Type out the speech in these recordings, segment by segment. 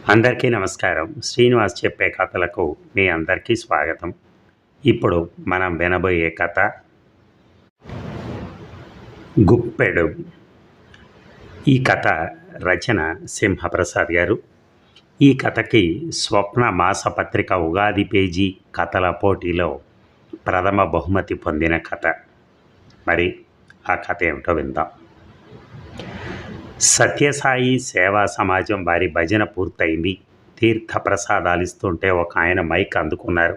అందరికీ నమస్కారం. శ్రీనివాస్ చెప్పే కథలకు మీ అందరికీ స్వాగతం. ఇప్పుడు మనం వినబోయే కథ గుప్పెడు. ఈ కథ రచన సింహప్రసాద్ గారు. ఈ కథకి స్వప్న మాసపత్రిక ఉగాది పేజీ కథల పోటీలో ప్రథమ బహుమతి పొందిన కథ. మరి ఆ కథ ఏమిటో విందాం. సత్యసాయి సేవా సమాజం వారి భజన పూర్తయింది. తీర్థ ప్రసాదాలు ఇస్తుంటే ఒక ఆయన మైక్ అందుకున్నారు.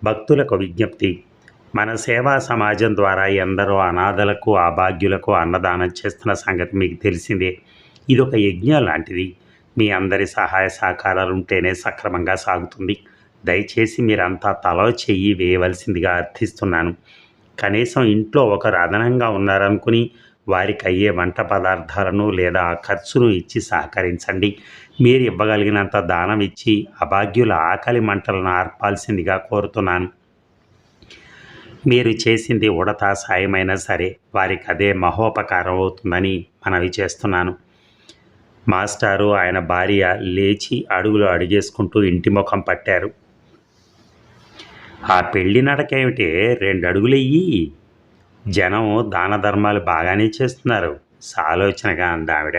భక్తులకు విజ్ఞప్తి: మన సేవా సమాజం ద్వారా ఎందరో అనాథలకు అభాగ్యులకు అన్నదానం చేస్తున్న సంగతి మీకు తెలిసిందే. ఇదొక యజ్ఞం లాంటిది. మీ అందరి సహాయ సహకారాలు ఉంటేనే సక్రమంగా సాగుతుంది. దయచేసి మీరంతా తలో చెయ్యి వేయవలసిందిగా అర్థిస్తున్నాను. కనీసం ఇంట్లో ఒకరు అదనంగా ఉన్నారనుకుని వారికి అయ్యే వంట పదార్థాలను లేదా ఖర్చును ఇచ్చి సహకరించండి. మీరు ఇవ్వగలిగినంత దానం ఇచ్చి అభాగ్యుల ఆకలి మంటలను ఆర్పాల్సిందిగా కోరుతున్నాను. మీరు చేసింది ఉడతా సాయమైనా సరే వారికి అదే మహోపకారం అవుతుందని మనవి చేస్తున్నాను. మాస్టారు ఆయన భార్య లేచి అడుగులు అడిగేసుకుంటూ ఇంటి ముఖం పట్టారు. ఆ పెళ్లి నడకేమిటే, 2 అడుగులెయ్యి. జనం దాన ధర్మాలు బాగానే చేస్తున్నారు సాలోచనగా అందావిడ.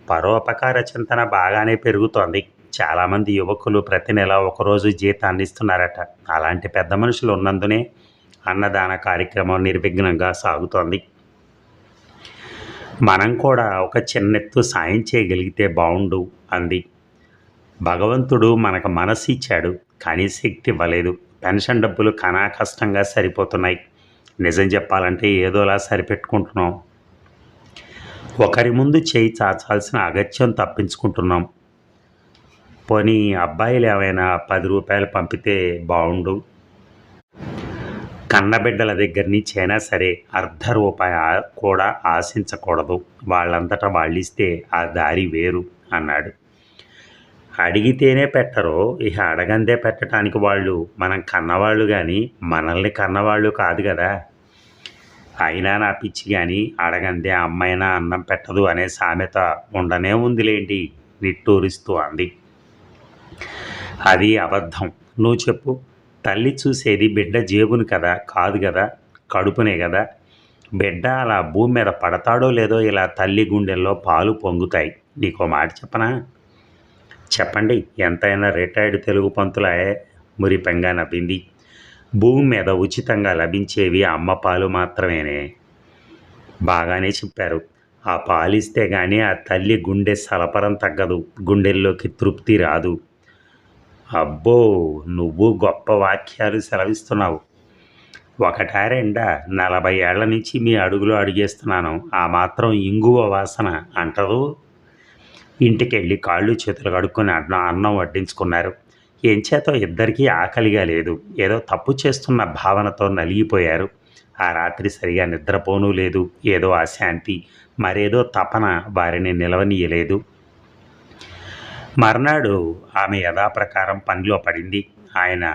పరోపకార చింతన బాగానే పెరుగుతోంది. చాలామంది యువకులు ప్రతి నెల ఒకరోజు జీతాన్ని ఇస్తున్నారట. అలాంటి పెద్ద మనుషులు ఉన్నందునే అన్నదాన కార్యక్రమం నిర్విఘ్నంగా సాగుతోంది. మనం కూడా ఒక చిన్నెత్తు సాయం చేయగలిగితే బాగుండు అంది. భగవంతుడు మనకు మనసు ఇచ్చాడు, కానీ శక్తి ఇవ్వలేదు. పెన్షన్ డబ్బులు కష్టంగా సరిపోతున్నాయి. నిజం చెప్పాలంటే ఏదోలా సరిపెట్టుకుంటున్నాం. ఒకరి ముందు చేయి చాచాల్సిన అగత్యం తప్పించుకుంటున్నాం. పోనీ అబ్బాయిలు ఏమైనా 10 రూపాయలు పంపితే బాగుండు. కన్నబిడ్డల దగ్గర నుంచి అయినా సరే ₹0.50 కూడా ఆశించకూడదు. వాళ్ళంతటా వాళ్ళు ఇస్తే ఆ దారి వేరు అన్నాడు. అడిగితేనే పెట్టరు, ఇక అడగందే పెట్టడానికి వాళ్ళు మనం కన్నవాళ్ళు కానీ మనల్ని కన్నవాళ్ళు కాదు కదా. అయినా నా పిచ్చి కానీ అడగందే అమ్మైనా అన్నం పెట్టదు అనే సామెత ఉండనే ఉందిలేండి నిట్టూరిస్తూ అంది. అది అబద్ధం. నువ్వు చెప్పు. తల్లి చూసేది బిడ్డ జేబును కదా, కాదు కదా, కడుపునే కదా. బిడ్డ అలా భూమి మీద పడతాడో లేదో ఇలా తల్లి గుండెల్లో పాలు పొంగుతాయి. నీకో మాట చెప్పనా? చెప్పండి. ఎంతైనా రిటైర్డ్ తెలుగు పంతుల మురిపెంగా నవ్వింది. భూమి మీద ఉచితంగా లభించేవి అమ్మ పాలు మాత్రమేనే. బాగానే చెప్పారు. ఆ పాలిస్తే కానీ ఆ తల్లి గుండె సలపరం తగ్గదు, గుండెల్లోకి తృప్తి రాదు. అబ్బో, నువ్వు గొప్ప వాక్యాలు సెలవిస్తున్నావు. ఒకటా రెండా, 40 ఏళ్ల నుంచి మీ అడుగులు అడిగేస్తున్నాను. ఆ మాత్రం ఇంగువ వాసన అంటదు. ఇంటికెళ్ళి కాళ్ళు చేతులు కడుక్కొని అన్నం వడ్డించుకున్నారు. ఎంచేతో ఇద్దరికీ ఆకలిగా లేదు. ఏదో తప్పు చేస్తున్న భావనతో నలిగిపోయారు. ఆ రాత్రి సరిగా నిద్రపోనూ లేదు. ఏదో అశాంతి, మరేదో తపన వారిని నిలవనీయలేదు. మర్నాడు ఆమె యథాప్రకారం పనిలో పడింది. ఆయన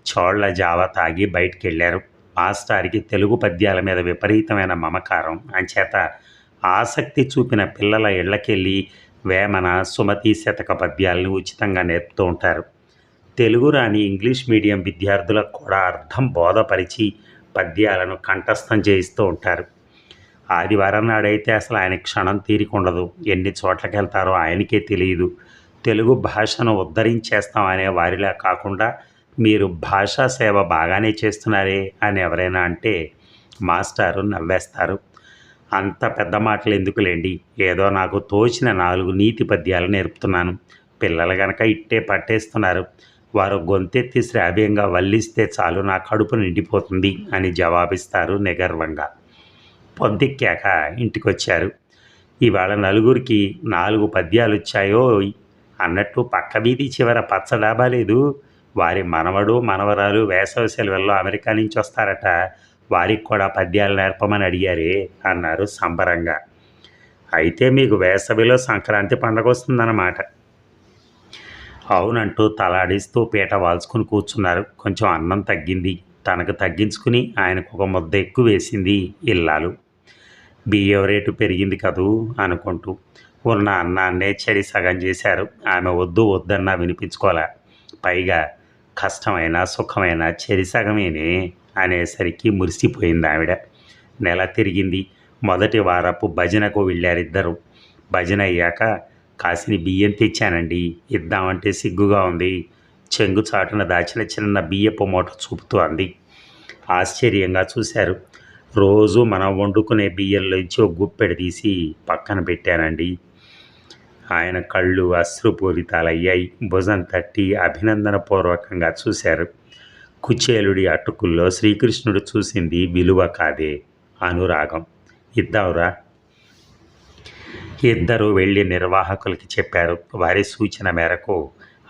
చోళ్ల జావ తాగి బయటికెళ్ళారు. మాస్టారికి తెలుగు పద్యాల మీద విపరీతమైన మమకారం. అంచేత ఆసక్తి చూపిన పిల్లల ఇళ్లకెళ్ళి వేమన, సుమతి శతక పద్యాలను ఉచితంగా నేర్పుతూ ఉంటారు. తెలుగు రాని ఇంగ్లీష్ మీడియం విద్యార్థులకు కూడా అర్థం బోధపరిచి పద్యాలను కంఠస్థం చేయిస్తూ ఉంటారు. ఆదివారం నాడైతే అసలు ఆయన క్షణం తీరికుండదు. ఎన్ని చోట్లకి వెళ్తారో ఆయనకే తెలియదు. తెలుగు భాషను ఉద్ధరించేస్తాం అనే వారిలా కాకుండా మీరు భాషా సేవ బాగానే చేస్తున్నారే అని ఎవరైనా అంటే మాస్టారు నవ్వేస్తారు. అంత పెద్ద మాటలు ఎందుకులేండి, ఏదో నాకు తోచిన 4 నీతి పద్యాలు నేర్పుతున్నాను. పిల్లలు గనక ఇట్టే పట్టేస్తున్నారు. వారు గొంతెత్తి శ్రావ్యంగా వల్లిస్తే చాలు నా కడుపు నిండిపోతుంది అని జవాబిస్తారు నిగర్వంగా. పొద్దుెక్కాక ఇంటికొచ్చారు. ఇవాళ నలుగురికి 4 పద్యాలు వచ్చాయో అన్నట్టు పక్క వీధి చివర పచ్చ డాబా లేదు, వారి మనవడు మనవరాలు వేసవి సెలవుల్లో అమెరికా నుంచి వస్తారట. వారికి కూడా పద్యాలు నేర్పమని అడిగారే అన్నారు సంబరంగా. అయితే మీకు వేసవిలో సంక్రాంతి పండగ వస్తుందన్నమాట. అవునంటూ తలాడిస్తూ పీట వాల్చుకుని కూర్చున్నారు. కొంచెం అన్నం తగ్గింది. తనకు తగ్గించుకుని ఆయనకు ఒక ముద్ద ఎక్కువ వేసింది ఇల్లాలు. బియ్యం రేటు పెరిగింది కదూ అనుకుంటూ. ఉన్న అన్నాన్నే చెరి సగం చేశారు. ఆమె వద్దు వద్దన్నా వినిపించుకోలే. పైగా కష్టమైనా సుఖమైనా చెరి సగమేనే అనేసరికి మురిసిపోయింది ఆవిడ. నెల తిరిగింది. మొదటి వారపు భజనకు వెళ్ళారిద్దరు. భజన అయ్యాక కాసిని బియ్యం తెచ్చానండి, ఇద్దామంటే సిగ్గుగా ఉంది. చెంగు చాటున దాచిన చిన్న బియ్యపు మూట చూపుతూ అంది. ఆశ్చర్యంగా చూశారు. రోజు మనం వండుకునే బియ్యంలోంచి ఒక గుప్పెడు తీసి పక్కన పెట్టానండి. ఆయన కళ్ళు అశ్రుపూరితాలయ్యాయి. భుజం తట్టి అభినందనపూర్వకంగా చూశారు. కుచేలుడి అటుకుల్లో శ్రీకృష్ణుడు చూసింది విలువ కాదే, అనురాగం. ఇద్దాంరా. ఇద్దరు వెళ్ళి నిర్వాహకులకి చెప్పారు. వారి సూచన మేరకు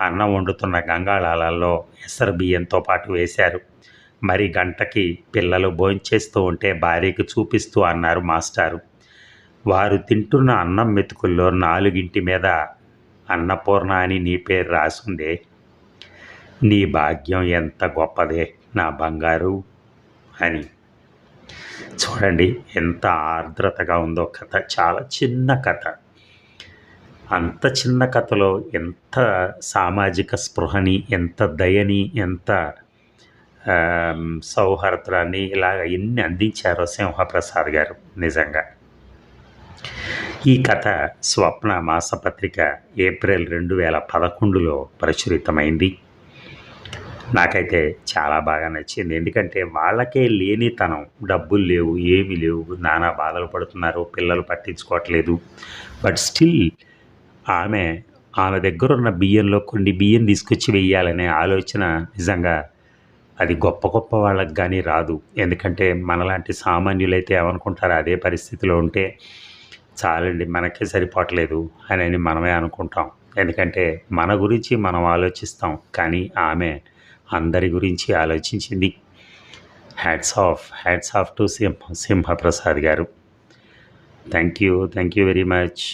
అన్నం వండుతున్న గంగాళాలలో ఎసరు బియ్యంతో పాటు వేశారు. మరి గంటకి పిల్లలు భోంచేస్తూ ఉంటే భార్యకి చూపిస్తూ అన్నారు మాస్టారు. వారు తింటున్న అన్నం మెతుకుల్లో 4 మీద అన్నపూర్ణ అని నీ పేరు రాసుందే. నీ భాగ్యం ఎంత గొప్పదే నా బంగారు అని. చూడండి ఎంత ఆర్ద్రతగా ఉందో కథ. చాలా చిన్న కథ. అంత చిన్న కథలో ఎంత సామాజిక స్పృహని, ఎంత దయని, ఎంత సౌహార్దాన్ని ఇలాగ ఎన్ని అందించారో సింహప్రసాద్ గారు నిజంగా. ఈ కథ స్వప్న మాసపత్రిక ఏప్రిల్ 2011లో ప్రచురితమైంది. నాకైతే చాలా బాగా నచ్చింది. ఎందుకంటే వాళ్ళకే లేనితనం, డబ్బులు లేవు, ఏమీ లేవు, నానా బాధలు పడుతున్నారు, పిల్లలు పట్టించుకోవట్లేదు. బట్ స్టిల్ ఆమె దగ్గరున్న బియ్యంలో కొన్ని బియ్యం తీసుకొచ్చి వెయ్యాలనే ఆలోచన నిజంగా అది గొప్ప గొప్ప వాళ్ళకి కానీ రాదు. ఎందుకంటే మనలాంటి సామాన్యులైతే ఏమనుకుంటారో అదే పరిస్థితిలో ఉంటే చాలండి మనకే సరిపోవట్లేదు అని మనమే అనుకుంటాం. ఎందుకంటే మన గురించి మనం ఆలోచిస్తాం, కానీ ఆమె అందరి గురించి ఆలోచించింది. హ్యాట్స్ ఆఫ్ టు సింహప్రసాద్ గారు. Thank you very much.